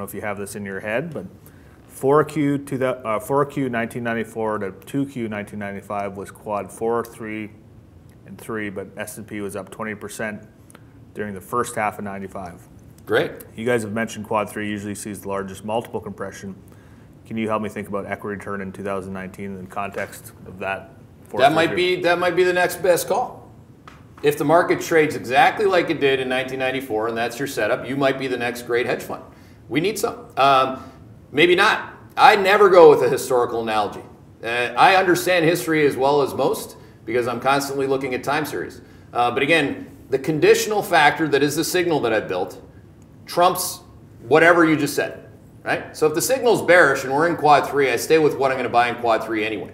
know if you have this in your head, but 4Q 1994 to 2Q 1995 was quad 4, 3, and 3, but S&P was up 20% during the first half of 95. Great. You guys have mentioned quad 3 usually sees the largest multiple compression. Can you help me think about equity return in 2019 in the context of that? That might be the next best call. If the market trades exactly like it did in 1994, and that's your setup, you might be the next great hedge fund. We need some. Maybe not. I never go with a historical analogy. I understand history as well as most because I'm constantly looking at time series. But again, the conditional factor that is the signal that I built trumps whatever you just said, right? So if the signal's bearish and we're in quad 3, I stay with what I'm going to buy in quad 3 anyway.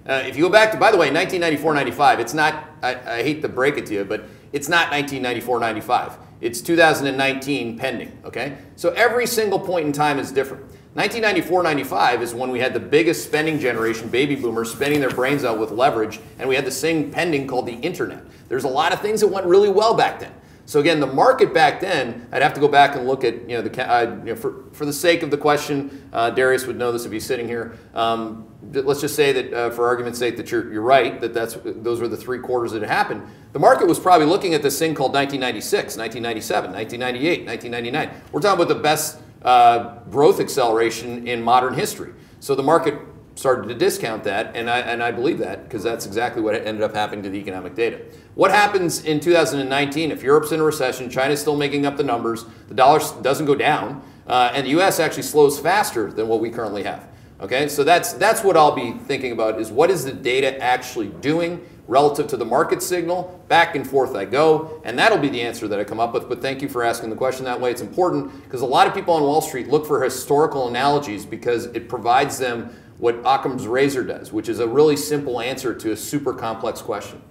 If you go back to, by the way, 1994-95, it's not, I hate to break it to you, but it's not 1994-95. It's 2019 pending, okay? So every single point in time is different. 1994-95 is when we had the biggest spending generation, baby boomers, spending their brains out with leverage, and we had this thing pending called the internet. There's a lot of things that went really well back then. So again, the market back then, I'd have to go back and look at, for the sake of the question, Darius would know this if he's sitting here. Let's just say that, for argument's sake, that you're right, that those were the 3 quarters that had happened. The market was probably looking at this thing called 1996, 1997, 1998, 1999. We're talking about the best growth acceleration in modern history. So the market started to discount that, and I believe that because that's exactly what ended up happening to the economic data. What happens in 2019 if Europe's in a recession, China's still making up the numbers, the dollar doesn't go down, and the U.S. actually slows faster than what we currently have? Okay, so that's what I'll be thinking about is what is the data actually doing relative to the market signal. Back and forth I go, and that'll be the answer that I come up with. But thank you for asking the question that way. It's important because a lot of people on Wall Street look for historical analogies because it provides them what Occam's razor does, which is a really simple answer to a super complex question.